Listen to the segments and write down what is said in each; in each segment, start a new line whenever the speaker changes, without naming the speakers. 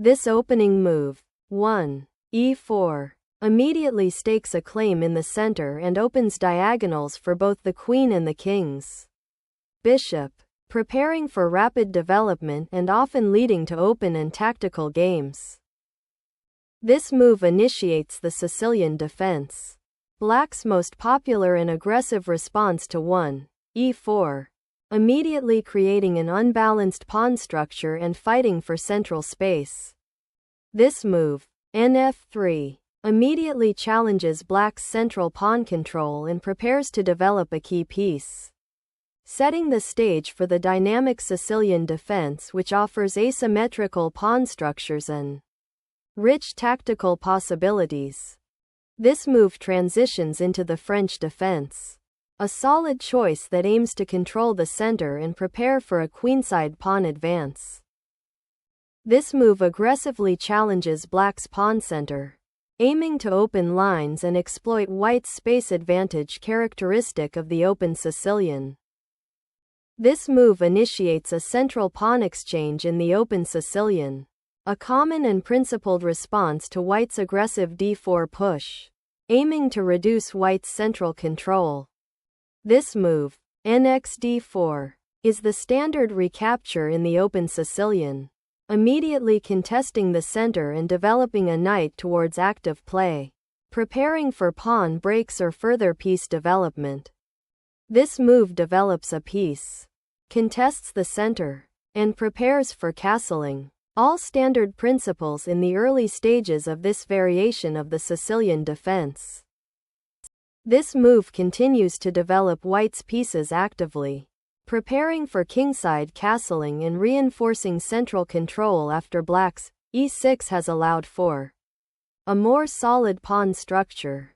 This opening move, 1. e4, immediately stakes a claim in the center and opens diagonals for both the queen and the king's bishop, preparing for rapid development and often leading to open and tactical games. This move initiates the Sicilian defense, Black's most popular and aggressive response to 1. e4, immediately creating an unbalanced pawn structure and fighting for central space. This move, nf3, immediately challenges Black's central pawn control and prepares to develop a key piece, setting the stage for the dynamic Sicilian defense, which offers asymmetrical pawn structures and rich tactical possibilities. This move transitions into the French defense, a solid choice that aims to control the center and prepare for a queenside pawn advance. This move aggressively challenges Black's pawn center, aiming to open lines and exploit White's space advantage characteristic of the open Sicilian. This move initiates a central pawn exchange in the open Sicilian, a common and principled response to White's aggressive d4 push, aiming to reduce White's central control. This move, nxd4, is the standard recapture in the open Sicilian, immediately contesting the center and developing a knight towards active play, preparing for pawn breaks or further piece development. This move develops a piece, contests the center, and prepares for castling, all standard principles in the early stages of this variation of the Sicilian defense. This move continues to develop White's pieces actively, preparing for kingside castling and reinforcing central control after Black's e6 has allowed for a more solid pawn structure.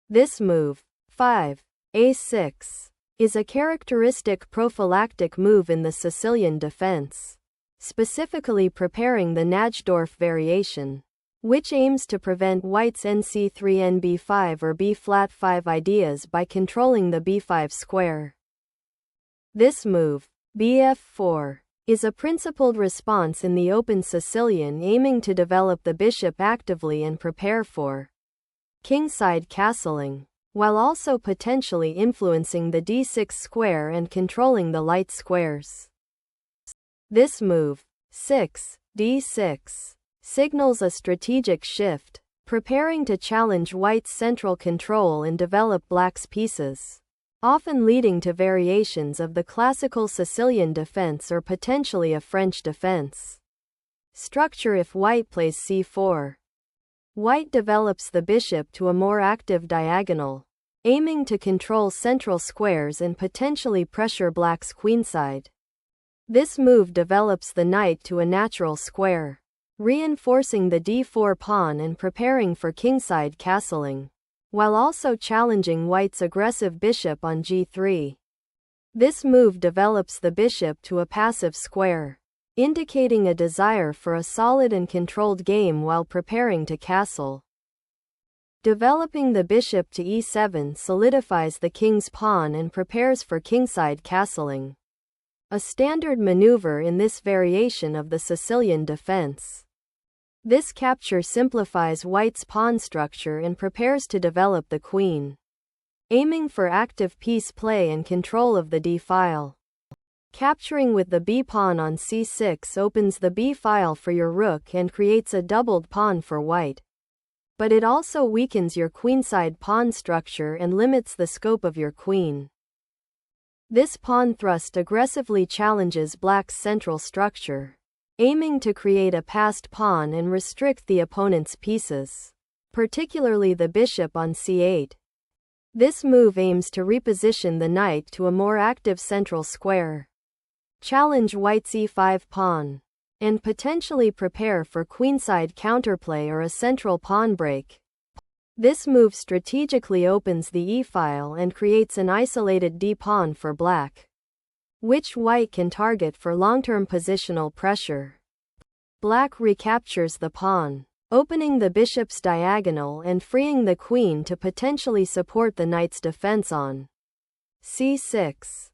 This move, 5. a6, is a characteristic prophylactic move in the Sicilian defense, specifically preparing the Najdorf variation, which aims to prevent White's nc3-nb5 or b-flat5 ideas by controlling the b5 square. This move, bf4, is a principled response in the open Sicilian aiming to develop the bishop actively and prepare for kingside castling, while also potentially influencing the d6 square and controlling the light squares. This move, 6. d6, signals a strategic shift, preparing to challenge White's central control and develop Black's pieces, often leading to variations of the classical Sicilian defense or potentially a French defense structure if White plays c4. White develops the bishop to a more active diagonal, aiming to control central squares and potentially pressure Black's queenside. This move develops the knight to a natural square, reinforcing the d4 pawn and preparing for kingside castling, while also challenging White's aggressive bishop on g3. This move develops the bishop to a passive square, indicating a desire for a solid and controlled game while preparing to castle. Developing the bishop to e7 solidifies the king's pawn and prepares for kingside castling, a standard maneuver in this variation of the Sicilian defense. This capture simplifies White's pawn structure and prepares to develop the queen, aiming for active piece play and control of the d-file. Capturing with the b-pawn on c6 opens the b-file for your rook and creates a doubled pawn for White. But it also weakens your queenside pawn structure and limits the scope of your queen. This pawn thrust aggressively challenges Black's central structure, aiming to create a passed pawn and restrict the opponent's pieces, particularly the bishop on c8. This move aims to reposition the knight to a more active central square, challenge White's e5 pawn, and potentially prepare for queenside counterplay or a central pawn break. This move strategically opens the e-file and creates an isolated d-pawn for Black, which White can target for long-term positional pressure. Black recaptures the pawn, opening the bishop's diagonal and freeing the queen to potentially support the knight's defense on c6.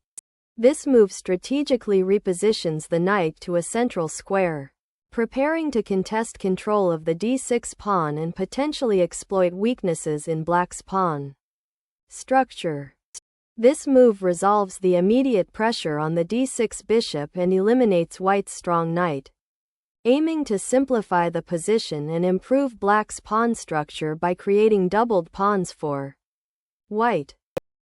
This move strategically repositions the knight to a central square, preparing to contest control of the d6 pawn and potentially exploit weaknesses in black's pawn structure. This move resolves the immediate pressure on the d6 bishop and eliminates white's strong knight, aiming to simplify the position and improve black's pawn structure by creating doubled pawns for white.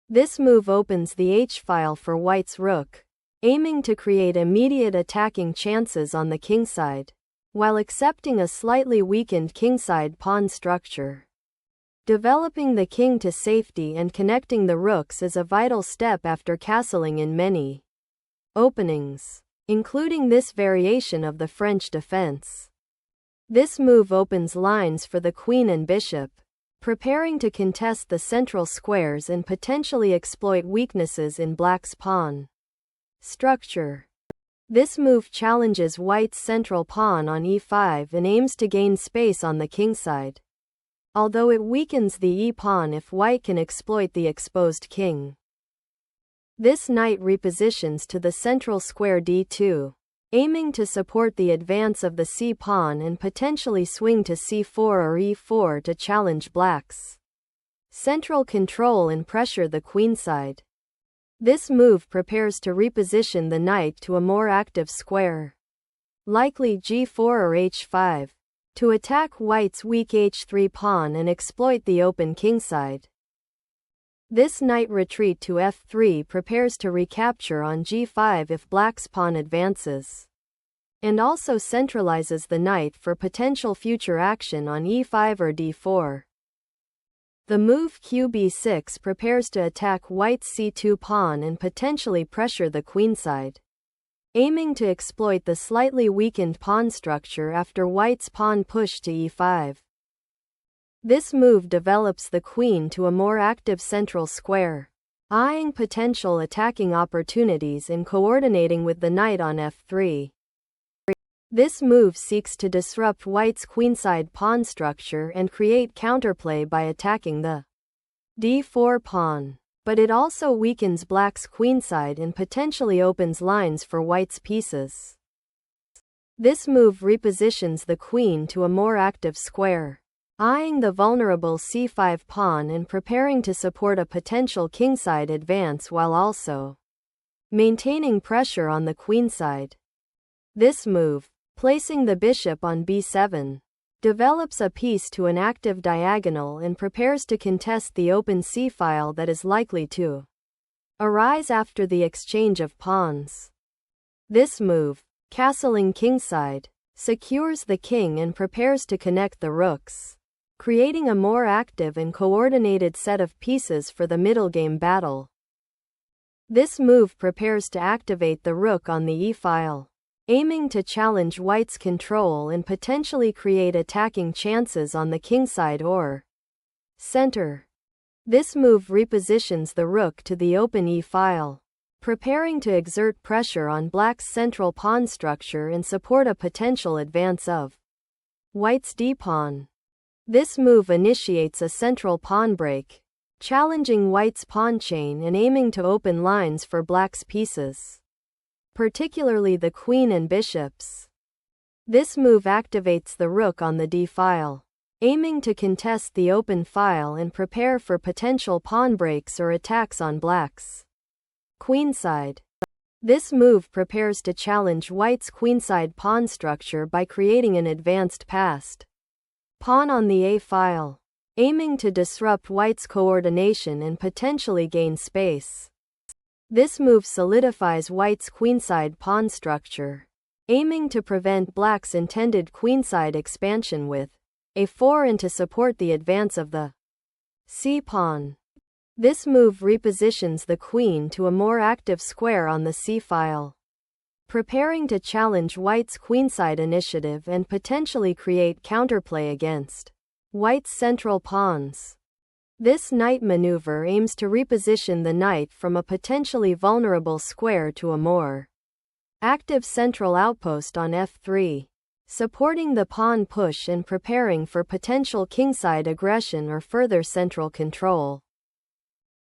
This move opens the h-file for white's rook, aiming to create immediate attacking chances on the kingside, while accepting a slightly weakened kingside pawn structure. Developing the king to safety and connecting the rooks is a vital step after castling in many openings, including this variation of the French defense. This move opens lines for the queen and bishop, preparing to contest the central squares and potentially exploit weaknesses in black's pawn structure. This move challenges white's central pawn on e5 and aims to gain space on the kingside, although it weakens the e-pawn if white can exploit the exposed king. This knight repositions to the central square d2, aiming to support the advance of the c-pawn and potentially swing to c4 or e4 to challenge black's central control and pressure the queenside. This move prepares to reposition the knight to a more active square, likely g4 or h5, to attack white's weak h3 pawn and exploit the open kingside. This knight retreat to f3 prepares to recapture on g5 if black's pawn advances, and also centralizes the knight for potential future action on e5 or d4. The move qb6 prepares to attack white's c2 pawn and potentially pressure the queenside, aiming to exploit the slightly weakened pawn structure after white's pawn push to e5. This move develops the queen to a more active central square, eyeing potential attacking opportunities and coordinating with the knight on f3. This move seeks to disrupt white's queenside pawn structure and create counterplay by attacking the d4 pawn, but it also weakens black's queenside and potentially opens lines for white's pieces. This move repositions the queen to a more active square, eyeing the vulnerable c5 pawn and preparing to support a potential kingside advance while also maintaining pressure on the queenside. This move, placing the bishop on b7, develops a piece to an active diagonal and prepares to contest the open c-file that is likely to arise after the exchange of pawns. This move, castling kingside, secures the king and prepares to connect the rooks, creating a more active and coordinated set of pieces for the middle game battle. This move prepares to activate the rook on the e-file, aiming to challenge white's control and potentially create attacking chances on the kingside or center. This move repositions the rook to the open e-file, preparing to exert pressure on black's central pawn structure and support a potential advance of white's d-pawn. This move initiates a central pawn break, challenging white's pawn chain and aiming to open lines for black's pieces, particularly the queen and bishops. This move activates the rook on the d-file, aiming to contest the open file and prepare for potential pawn breaks or attacks on black's queenside. This move prepares to challenge white's queenside pawn structure by creating an advanced passed pawn on the a-file, aiming to disrupt white's coordination and potentially gain space. This move solidifies white's queenside pawn structure, aiming to prevent black's intended queenside expansion with a4 and to support the advance of the c-pawn. This move repositions the queen to a more active square on the c-file, preparing to challenge white's queenside initiative and potentially create counterplay against white's central pawns. This knight maneuver aims to reposition the knight from a potentially vulnerable square to a more active central outpost on f3, supporting the pawn push and preparing for potential kingside aggression or further central control.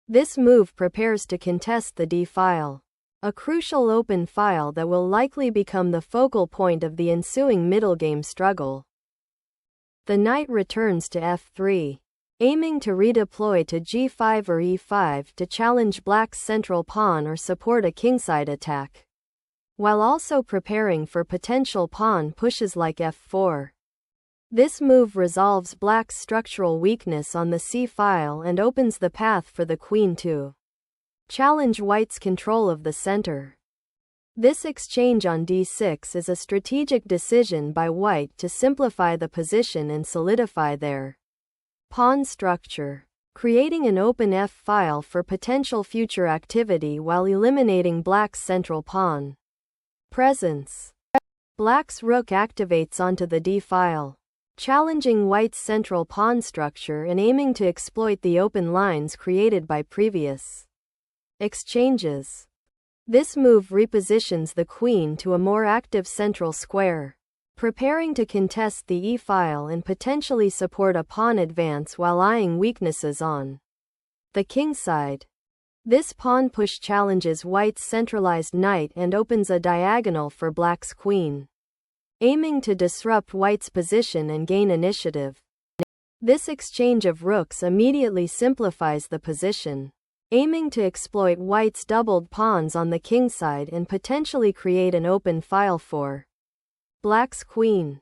This move prepares to contest the d-file, a crucial open file that will likely become the focal point of the ensuing middle game struggle. The knight returns to f3, aiming to redeploy to g5 or e5 to challenge black's central pawn or support a kingside attack, while also preparing for potential pawn pushes like f4. This move resolves black's structural weakness on the c-file and opens the path for the queen to challenge white's control of the center. This exchange on d6 is a strategic decision by white to simplify the position and solidify their pawn structure, creating an open f-file for potential future activity while eliminating black's central pawn presence. Black's rook activates onto the d-file, challenging white's central pawn structure and aiming to exploit the open lines created by previous exchanges. This move repositions the queen to a more active central square, preparing to contest the e-file and potentially support a pawn advance while eyeing weaknesses on the kingside. This pawn push challenges white's centralized knight and opens a diagonal for black's queen, aiming to disrupt white's position and gain initiative. This exchange of rooks immediately simplifies the position, aiming to exploit white's doubled pawns on the kingside and potentially create an open file for black's queen.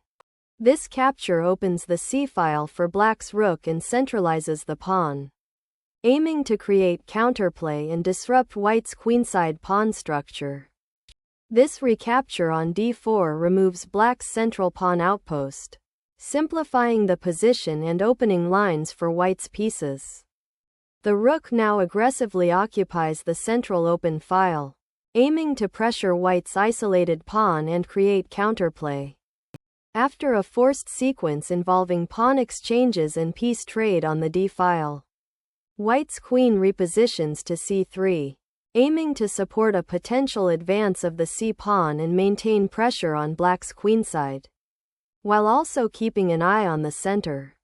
This capture opens the c-file for black's rook and centralizes the pawn, aiming to create counterplay and disrupt white's queenside pawn structure. This recapture on d4 removes black's central pawn outpost, simplifying the position and opening lines for white's pieces. The rook now aggressively occupies the central open file, aiming to pressure white's isolated pawn and create counterplay. After a forced sequence involving pawn exchanges and piece trade on the d-file, white's queen repositions to c3, aiming to support a potential advance of the c-pawn and maintain pressure on black's queenside, while also keeping an eye on the center.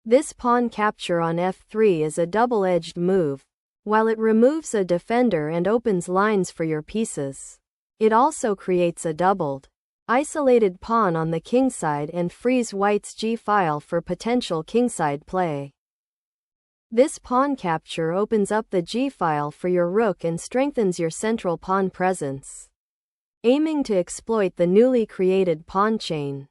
This pawn capture on f3 is a double-edged move. While it removes a defender and opens lines for your pieces, it also creates a doubled, isolated pawn on the kingside and frees white's g-file for potential kingside play. This pawn capture opens up the g-file for your rook and strengthens your central pawn presence, aiming to exploit the newly created pawn chain.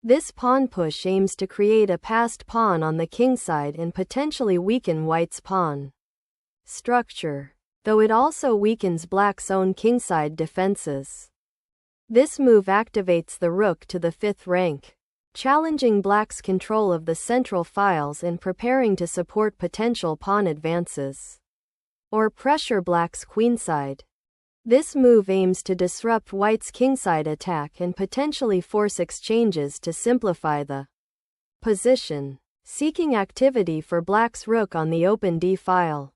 This pawn push aims to create a passed pawn on the kingside and potentially weaken white's pawn structure, though it also weakens black's own kingside defenses. This move activates the rook to the 5th rank, challenging black's control of the central files and preparing to support potential pawn advances, or pressure black's queenside. This move aims to disrupt white's kingside attack and potentially force exchanges to simplify the position, seeking activity for black's rook on the open d-file.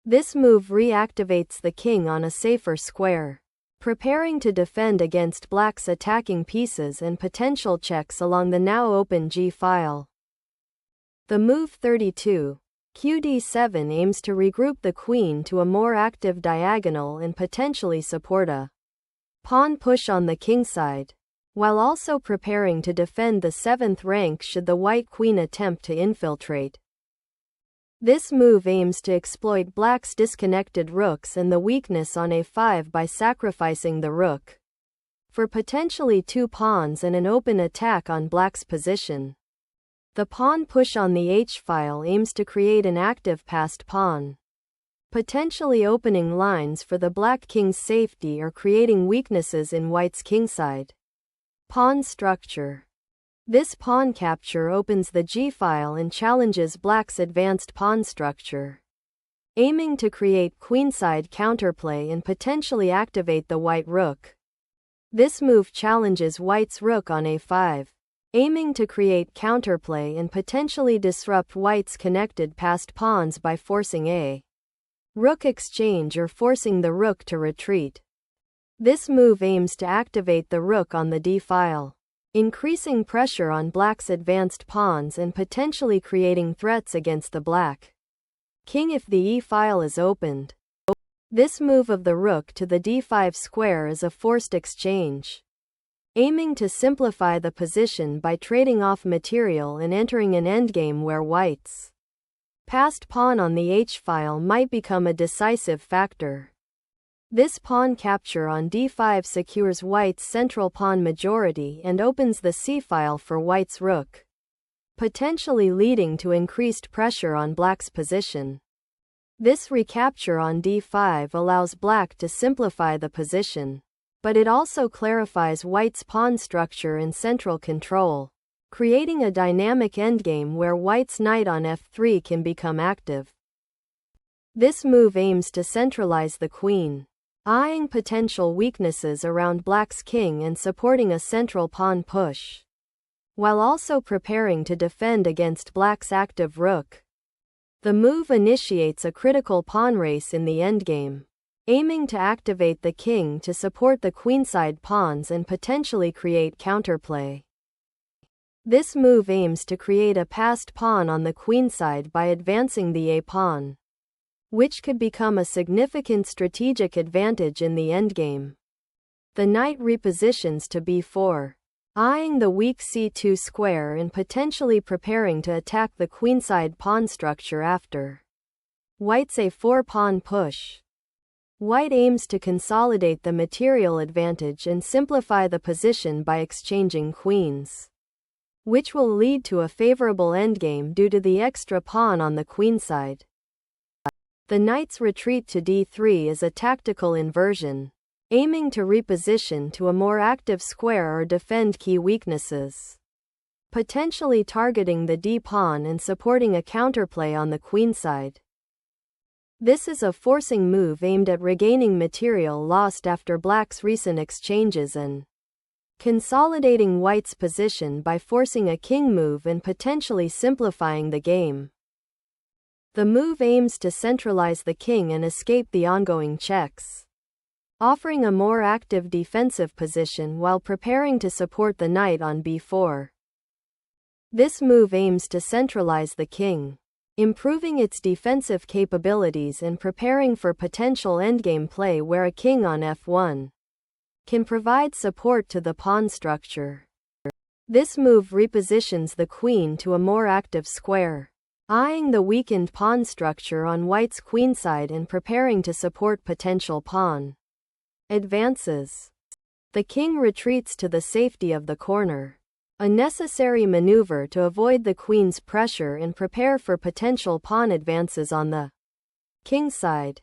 This move reactivates the king on a safer square, preparing to defend against black's attacking pieces and potential checks along the now open g-file. The move 32, qd7, aims to regroup the queen to a more active diagonal and potentially support a pawn push on the kingside, while also preparing to defend the 7th rank should the white queen attempt to infiltrate. This move aims to exploit black's disconnected rooks and the weakness on a5 by sacrificing the rook for potentially 2 pawns and an open attack on black's position. The pawn push on the h-file aims to create an active passed pawn, potentially opening lines for the black king's safety or creating weaknesses in white's kingside pawn structure. This pawn capture opens the g-file and challenges black's advanced pawn structure, aiming to create queenside counterplay and potentially activate the white rook. This move challenges white's rook on a5, aiming to create counterplay and potentially disrupt white's connected passed pawns by forcing a rook exchange or forcing the rook to retreat. This move aims to activate the rook on the d-file, increasing pressure on black's advanced pawns and potentially creating threats against the black king if the e-file is opened. This move of the rook to the d5 square is a forced exchange, aiming to simplify the position by trading off material and entering an endgame where white's passed pawn on the h-file might become a decisive factor. This pawn capture on d5 secures white's central pawn majority and opens the c-file for white's rook, potentially leading to increased pressure on black's position. This recapture on d5 allows black to simplify the position, but it also clarifies white's pawn structure and central control, creating a dynamic endgame where white's knight on f3 can become active. This move aims to centralize the queen, eyeing potential weaknesses around black's king and supporting a central pawn push, while also preparing to defend against black's active rook. The move initiates a critical pawn race in the endgame, aiming to activate the king to support the queenside pawns and potentially create counterplay. This move aims to create a passed pawn on the queenside by advancing the a-pawn, which could become a significant strategic advantage in the endgame. The knight repositions to b4, eyeing the weak c2 square and potentially preparing to attack the queenside pawn structure after white's a4 pawn push. White aims to consolidate the material advantage and simplify the position by exchanging queens, which will lead to a favorable endgame due to the extra pawn on the queenside. The knight's retreat to d3 is a tactical inversion, aiming to reposition to a more active square or defend key weaknesses, potentially targeting the d-pawn and supporting a counterplay on the queenside. This is a forcing move aimed at regaining material lost after black's recent exchanges and consolidating white's position by forcing a king move and potentially simplifying the game. The move aims to centralize the king and escape the ongoing checks, offering a more active defensive position while preparing to support the knight on b4. This move aims to centralize the king, improving its defensive capabilities and preparing for potential endgame play where a king on f1 can provide support to the pawn structure. This move repositions the queen to a more active square, eyeing the weakened pawn structure on white's queenside and preparing to support potential pawn advances. The king retreats to the safety of the corner, a necessary maneuver to avoid the queen's pressure and prepare for potential pawn advances on the king's side.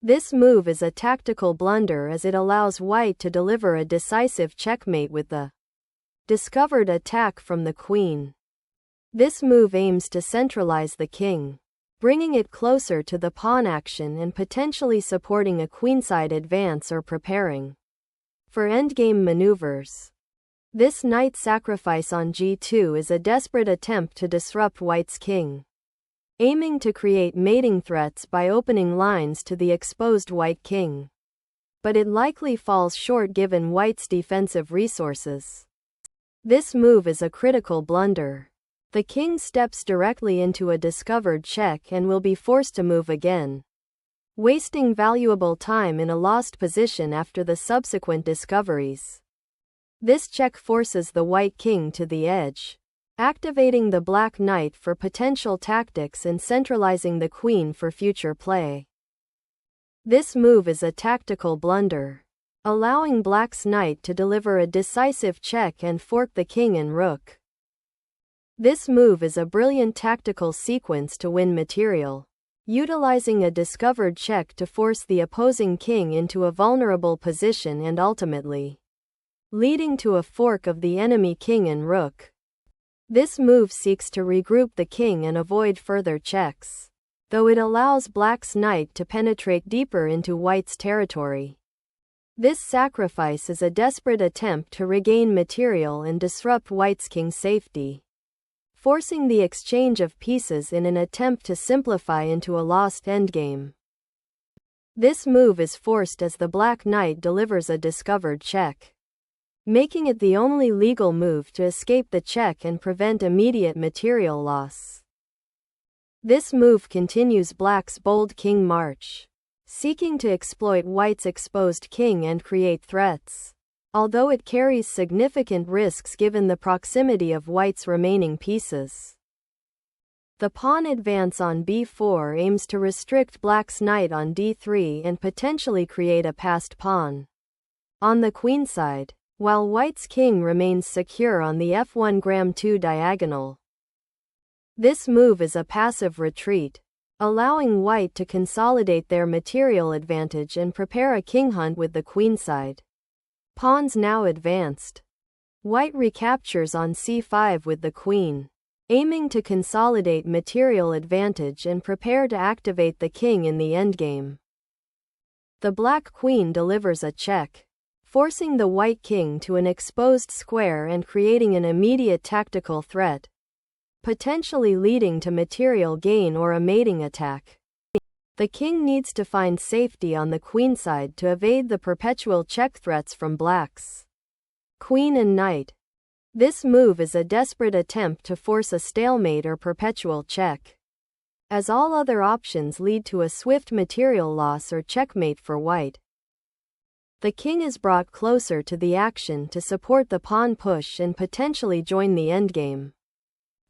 This move is a tactical blunder as it allows white to deliver a decisive checkmate with the discovered attack from the queen. This move aims to centralize the king, bringing it closer to the pawn action and potentially supporting a queenside advance or preparing for endgame maneuvers. This knight sacrifice on g2 is a desperate attempt to disrupt white's king, aiming to create mating threats by opening lines to the exposed white king. But it likely falls short given white's defensive resources. This move is a critical blunder. The king steps directly into a discovered check and will be forced to move again, wasting valuable time in a lost position after the subsequent discoveries. This check forces the white king to the edge, activating the black knight for potential tactics and centralizing the queen for future play. This move is a tactical blunder, allowing black's knight to deliver a decisive check and fork the king and rook. This move is a brilliant tactical sequence to win material, utilizing a discovered check to force the opposing king into a vulnerable position and ultimately leading to a fork of the enemy king and rook. This move seeks to regroup the king and avoid further checks, though it allows black's knight to penetrate deeper into white's territory. This sacrifice is a desperate attempt to regain material and disrupt white's king's safety, forcing the exchange of pieces in an attempt to simplify into a lost endgame. This move is forced as the black knight delivers a discovered check, making it the only legal move to escape the check and prevent immediate material loss. This move continues black's bold king march, seeking to exploit white's exposed king and create threats. Although it carries significant risks given the proximity of white's remaining pieces. The pawn advance on b4 aims to restrict black's knight on d3 and potentially create a passed pawn. On the queenside, while white's king remains secure on the f1 gram2 diagonal. This move is a passive retreat, allowing white to consolidate their material advantage and prepare a king hunt with the queenside. Pawns now advanced. White recaptures on c5 with the queen, aiming to consolidate material advantage and prepare to activate the king in the endgame. The black queen delivers a check, forcing the white king to an exposed square and creating an immediate tactical threat, potentially leading to material gain or a mating attack. The king needs to find safety on the queenside to evade the perpetual check threats from blacks. Queen and knight. This move is a desperate attempt to force a stalemate or perpetual check, as all other options lead to a swift material loss or checkmate for white. The king is brought closer to the action to support the pawn push and potentially join the endgame.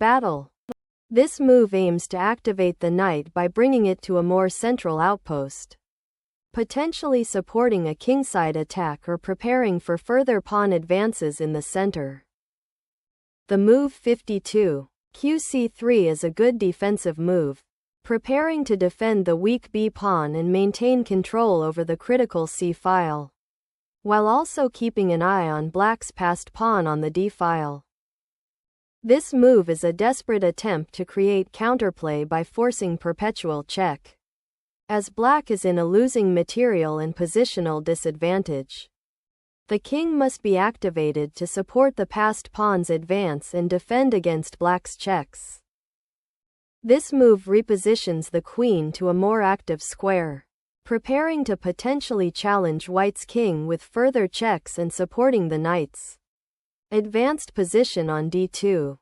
Battle. This move aims to activate the knight by bringing it to a more central outpost, potentially supporting a kingside attack or preparing for further pawn advances in the center. The move 52, qc3 is a good defensive move, preparing to defend the weak b pawn and maintain control over the critical c file, while also keeping an eye on black's passed pawn on the d file. This move is a desperate attempt to create counterplay by forcing perpetual check, as black is in a losing material and positional disadvantage. The king must be activated to support the passed pawn's advance and defend against black's checks. This move repositions the queen to a more active square, preparing to potentially challenge white's king with further checks and supporting the knight's advanced position on d2.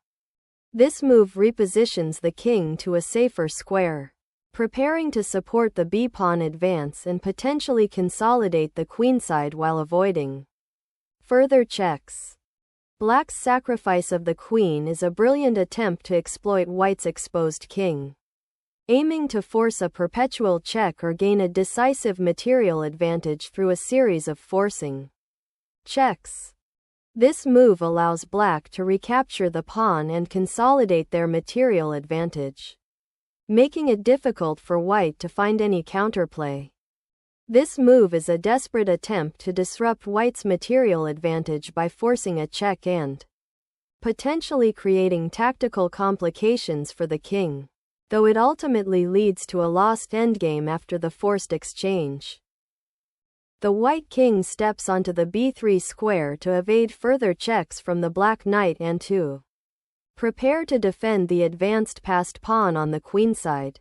This move repositions the king to a safer square, preparing to support the b-pawn advance and potentially consolidate the queenside while avoiding further checks. Black's sacrifice of the queen is a brilliant attempt to exploit white's exposed king, aiming to force a perpetual check or gain a decisive material advantage through a series of forcing checks. This move allows black to recapture the pawn and consolidate their material advantage, making it difficult for white to find any counterplay. This move is a desperate attempt to disrupt white's material advantage by forcing a check and potentially creating tactical complications for the king, though it ultimately leads to a lost endgame after the forced exchange. The white king steps onto the b3 square to evade further checks from the black knight and to prepare to defend the advanced passed pawn on the queenside.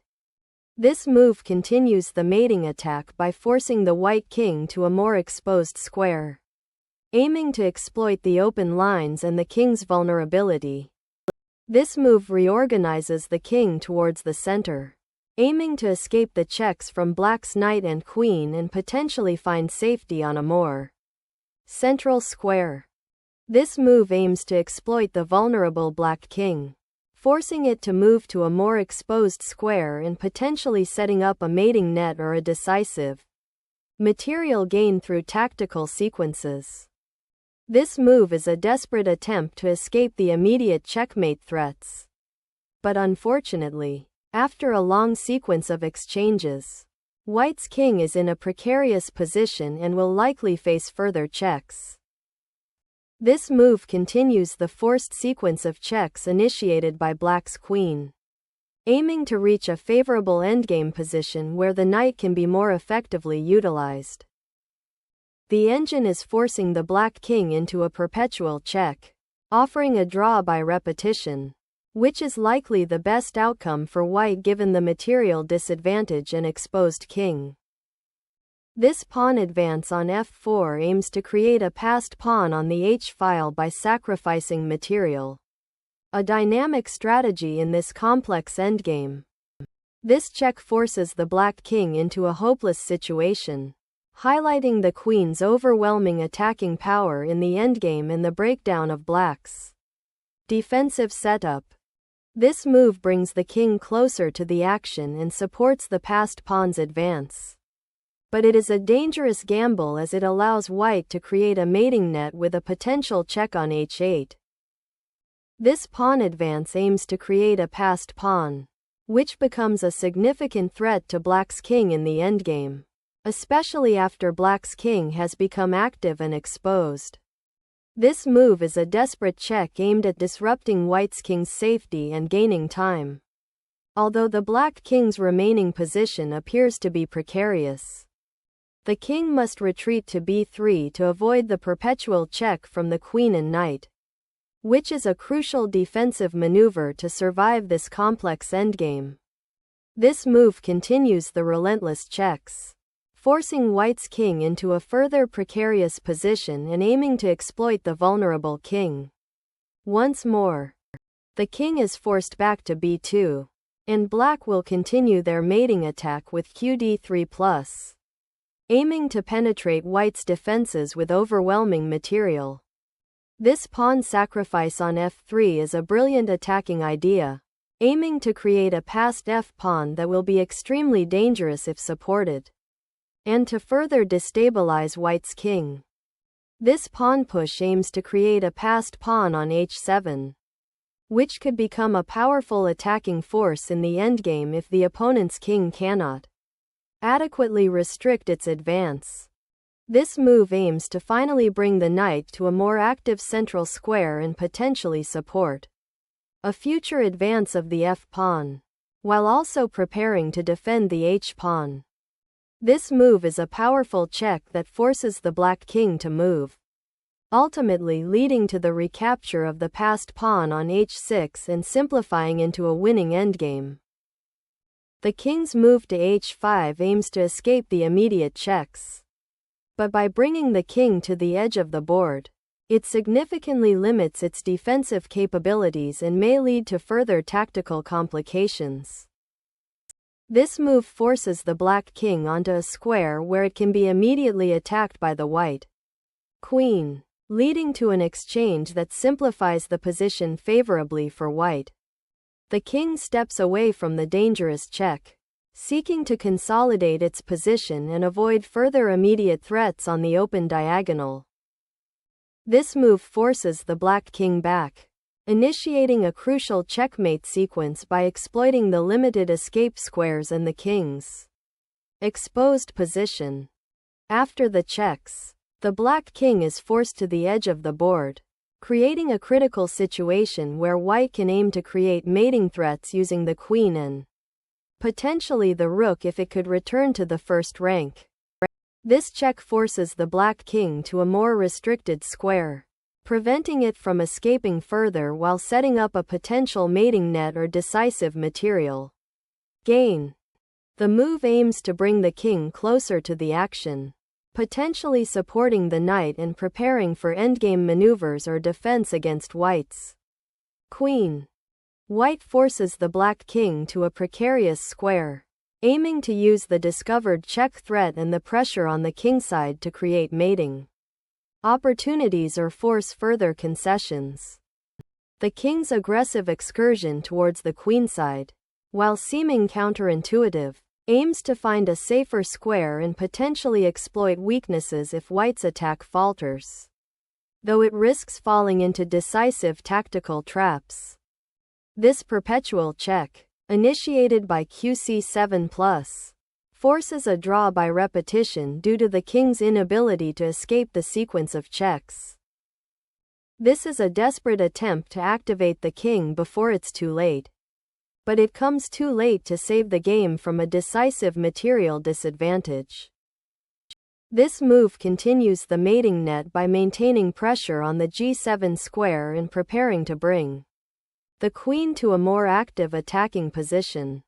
This move continues the mating attack by forcing the white king to a more exposed square, aiming to exploit the open lines and the king's vulnerability. This move reorganizes the king towards the center, aiming to escape the checks from black's knight and queen and potentially find safety on a more central square. This move aims to exploit the vulnerable black king, forcing it to move to a more exposed square and potentially setting up a mating net or a decisive material gain through tactical sequences. This move is a desperate attempt to escape the immediate checkmate threats. But unfortunately, after a long sequence of exchanges, white's king is in a precarious position and will likely face further checks. This move continues the forced sequence of checks initiated by black's queen, aiming to reach a favorable endgame position where the knight can be more effectively utilized. The engine is forcing the black king into a perpetual check, offering a draw by repetition, which is likely the best outcome for white given the material disadvantage and exposed king. This pawn advance on f4 aims to create a passed pawn on the h-file by sacrificing material, a dynamic strategy in this complex endgame. This check forces the black king into a hopeless situation, highlighting the queen's overwhelming attacking power in the endgame and the breakdown of black's defensive setup. This move brings the king closer to the action and supports the passed pawn's advance. But it is a dangerous gamble as it allows white to create a mating net with a potential check on h8. This pawn advance aims to create a passed pawn, which becomes a significant threat to black's king in the endgame, especially after black's king has become active and exposed. This move is a desperate check aimed at disrupting white's king's safety and gaining time. Although the black king's remaining position appears to be precarious, the king must retreat to b3 to avoid the perpetual check from the queen and knight, which is a crucial defensive maneuver to survive this complex endgame. This move continues the relentless checks, forcing white's king into a further precarious position and aiming to exploit the vulnerable king. Once more, the king is forced back to b2, and black will continue their mating attack with qd3+, aiming to penetrate white's defenses with overwhelming material. This pawn sacrifice on f3 is a brilliant attacking idea, aiming to create a passed f-pawn that will be extremely dangerous if supported, and to further destabilize white's king. This pawn push aims to create a passed pawn on h7, which could become a powerful attacking force in the endgame if the opponent's king cannot adequately restrict its advance. This move aims to finally bring the knight to a more active central square and potentially support a future advance of the f-pawn, while also preparing to defend the h-pawn. This move is a powerful check that forces the black king to move, ultimately leading to the recapture of the passed pawn on h6 and simplifying into a winning endgame. The king's move to h5 aims to escape the immediate checks, but by bringing the king to the edge of the board, it significantly limits its defensive capabilities and may lead to further tactical complications. This move forces the black king onto a square where it can be immediately attacked by the white queen, leading to an exchange that simplifies the position favorably for white. The king steps away from the dangerous check, seeking to consolidate its position and avoid further immediate threats on the open diagonal. This move forces the black king back, initiating a crucial checkmate sequence by exploiting the limited escape squares and the king's exposed position. After the checks, the black king is forced to the edge of the board, creating a critical situation where white can aim to create mating threats using the queen and potentially the rook if it could return to the first rank. This check forces the black king to a more restricted square, preventing it from escaping further while setting up a potential mating net or decisive material gain. The move aims to bring the king closer to the action, potentially supporting the knight and preparing for endgame maneuvers or defense against white's queen. White forces the black king to a precarious square, aiming to use the discovered check threat and the pressure on the kingside to create mating opportunities or force further concessions. The king's aggressive excursion towards the queenside, while seeming counterintuitive, aims to find a safer square and potentially exploit weaknesses if white's attack falters, though it risks falling into decisive tactical traps. This perpetual check, initiated by qc7+, forces a draw by repetition due to the king's inability to escape the sequence of checks. This is a desperate attempt to activate the king before it's too late, but it comes too late to save the game from a decisive material disadvantage. This move continues the mating net by maintaining pressure on the g7 square and preparing to bring the queen to a more active attacking position.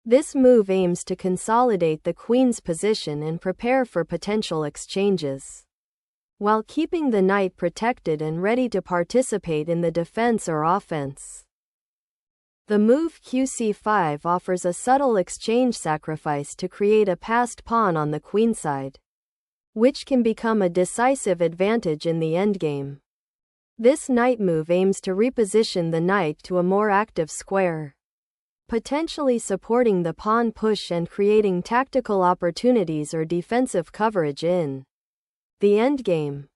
This move aims to consolidate the queen's position and prepare for potential exchanges, while keeping the knight protected and ready to participate in the defense or offense. The move qc5 offers a subtle exchange sacrifice to create a passed pawn on the queenside, which can become a decisive advantage in the endgame. This knight move aims to reposition the knight to a more active square, potentially supporting the pawn push and creating tactical opportunities or defensive coverage in the endgame.